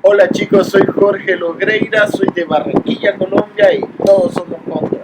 Hola chicos, soy Jorge Logreira, soy de Barranquilla, Colombia y todos somos Hunters.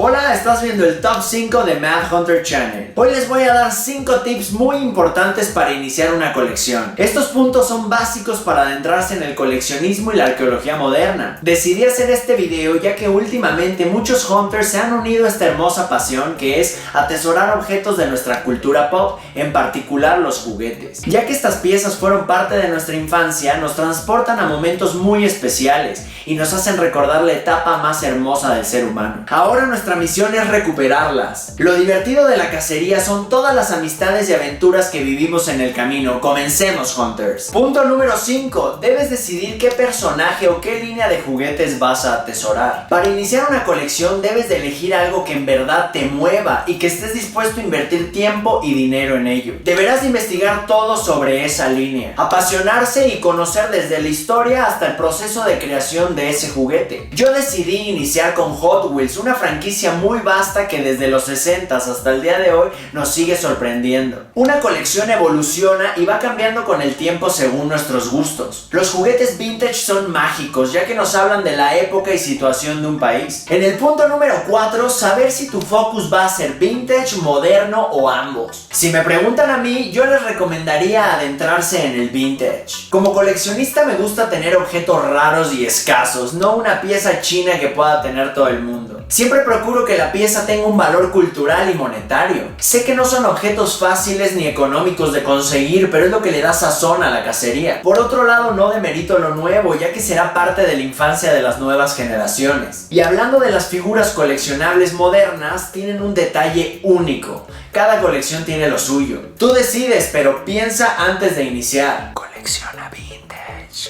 Hola, estás viendo el Top 5 de Mad Hunter Channel. Hoy les voy a dar 5 tips muy importantes para iniciar una colección. Estos puntos son básicos para adentrarse en el coleccionismo y la arqueología moderna. Decidí hacer este video ya que últimamente muchos hunters se han unido a esta hermosa pasión que es atesorar objetos de nuestra cultura pop, en particular los juguetes. Ya que estas piezas fueron parte de nuestra infancia, nos transportan a momentos muy especiales y nos hacen recordar la etapa más hermosa del ser humano. Ahora nuestra misión es recuperarlas. Lo divertido de la cacería son todas las amistades y aventuras que vivimos en el camino. Comencemos, Hunters. Punto número 5. Debes decidir qué personaje o qué línea de juguetes vas a atesorar. Para iniciar una colección debes de elegir algo que en verdad te mueva y que estés dispuesto a invertir tiempo y dinero en ello. Deberás investigar todo sobre esa línea, apasionarse y conocer desde la historia hasta el proceso de creación de ese juguete. Yo decidí iniciar con Hot Wheels, una franquicia muy vasta que desde los 60s hasta el día de hoy nos sigue sorprendiendo. Una colección evoluciona y va cambiando con el tiempo según nuestros gustos. Los juguetes vintage son mágicos ya que nos hablan de la época y situación de un país. En el punto número 4, saber si tu focus va a ser vintage, moderno o ambos. Si me preguntan a mí, yo les recomendaría adentrarse en el vintage. Como coleccionista me gusta tener objetos raros y escasos, no una pieza china que pueda tener todo el mundo. Siempre procuro que la pieza tenga un valor cultural y monetario. Sé que no son objetos fáciles ni económicos de conseguir, pero es lo que le da sazón a la cacería. Por otro lado, no demerito lo nuevo, ya que será parte de la infancia de las nuevas generaciones. Y hablando de las figuras coleccionables modernas, tienen un detalle único. Cada colección tiene lo suyo. Tú decides, pero piensa antes de iniciar. Colecciona vintage.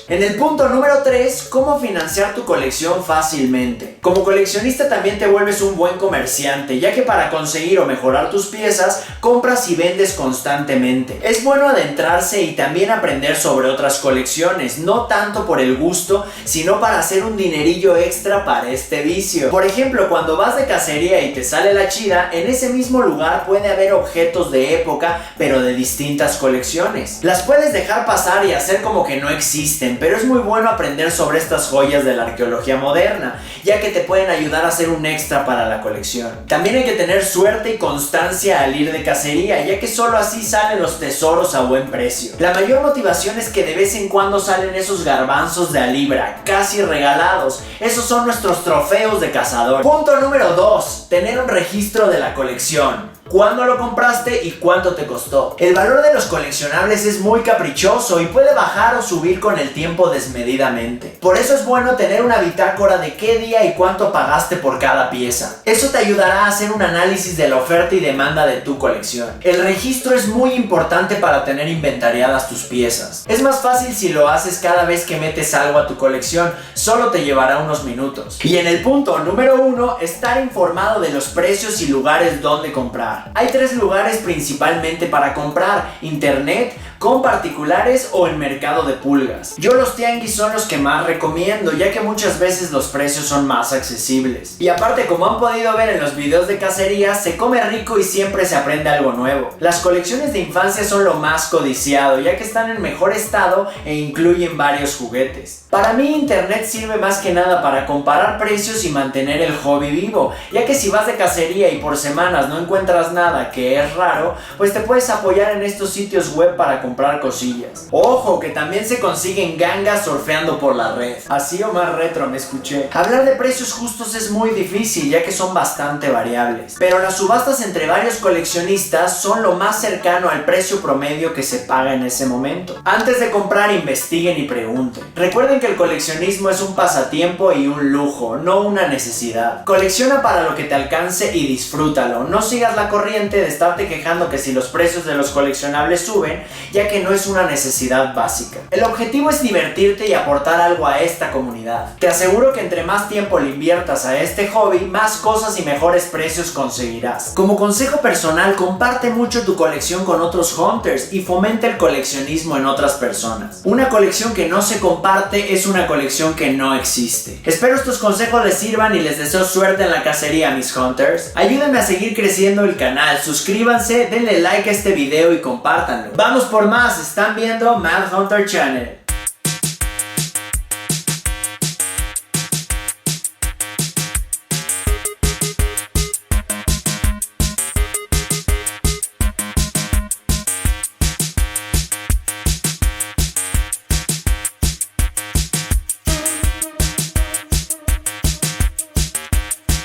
En el punto número 3, cómo financiar tu colección fácilmente. Como coleccionista también te vuelves un buen comerciante, ya que para conseguir o mejorar tus piezas, compras y vendes constantemente. Es bueno adentrarse y también aprender sobre otras colecciones, no tanto por el gusto, sino para hacer un dinerillo extra para este vicio. Por ejemplo, cuando vas de cacería y te sale la chida, en ese mismo lugar puede haber objetos de época, pero de distintas colecciones. Las puedes dejar pasar y hacer como que no existen, pero es muy bueno aprender sobre estas joyas de la arqueología moderna, ya que te pueden ayudar a hacer un extra para la colección. También hay que tener suerte y constancia al ir de cacería, ya que solo así salen los tesoros a buen precio. La mayor motivación es que de vez en cuando salen esos garbanzos de a libra, casi regalados. Esos son nuestros trofeos de cazador. Punto número 2. Tener un registro de la colección. ¿Cuándo lo compraste y cuánto te costó? El valor de los coleccionables es muy caprichoso y puede bajar o subir con el tiempo desmedidamente. Por eso es bueno tener una bitácora de qué día y cuánto pagaste por cada pieza. Eso te ayudará a hacer un análisis de la oferta y demanda de tu colección. El registro es muy importante para tener inventariadas tus piezas. Es más fácil si lo haces cada vez que metes algo a tu colección, solo te llevará unos minutos. Y en el punto número 1, estar informado de los precios y lugares donde comprar. Hay 3 lugares principalmente para comprar: internet, con particulares o en mercado de pulgas. Yo los tianguis son los que más recomiendo, ya que muchas veces los precios son más accesibles. Y aparte, como han podido ver en los videos de cacería, se come rico y siempre se aprende algo nuevo. Las colecciones de infancia son lo más codiciado, ya que están en mejor estado e incluyen varios juguetes. Para mí internet sirve más que nada para comparar precios y mantener el hobby vivo, ya que si vas de cacería y por semanas no encuentras nada, que es raro, pues te puedes apoyar en estos sitios web para comprar cosillas. Ojo, que también se consiguen gangas surfeando por la red. Así o más retro me escuché. Hablar de precios justos es muy difícil, ya que son bastante variables, pero las subastas entre varios coleccionistas son lo más cercano al precio promedio que se paga en ese momento. Antes de comprar, investiguen y pregunten. Recuerden que el coleccionismo es un pasatiempo y un lujo, no una necesidad. Colecciona para lo que te alcance y disfrútalo. No sigas la corriente de estarte quejando que si los precios de los coleccionables suben, ya que no es una necesidad básica. El objetivo es divertirte y aportar algo a esta comunidad. Te aseguro que entre más tiempo le inviertas a este hobby, más cosas y mejores precios conseguirás. Como consejo personal, comparte mucho tu colección con otros hunters y fomenta el coleccionismo en otras personas. Una colección que no se comparte es una colección que no existe. Espero estos consejos les sirvan y les deseo suerte en la cacería, mis hunters. Ayúdenme a seguir creciendo el canal, suscríbanse, denle like a este video y compártanlo. ¡Vamos por por más, están viendo Mad Hunter Channel.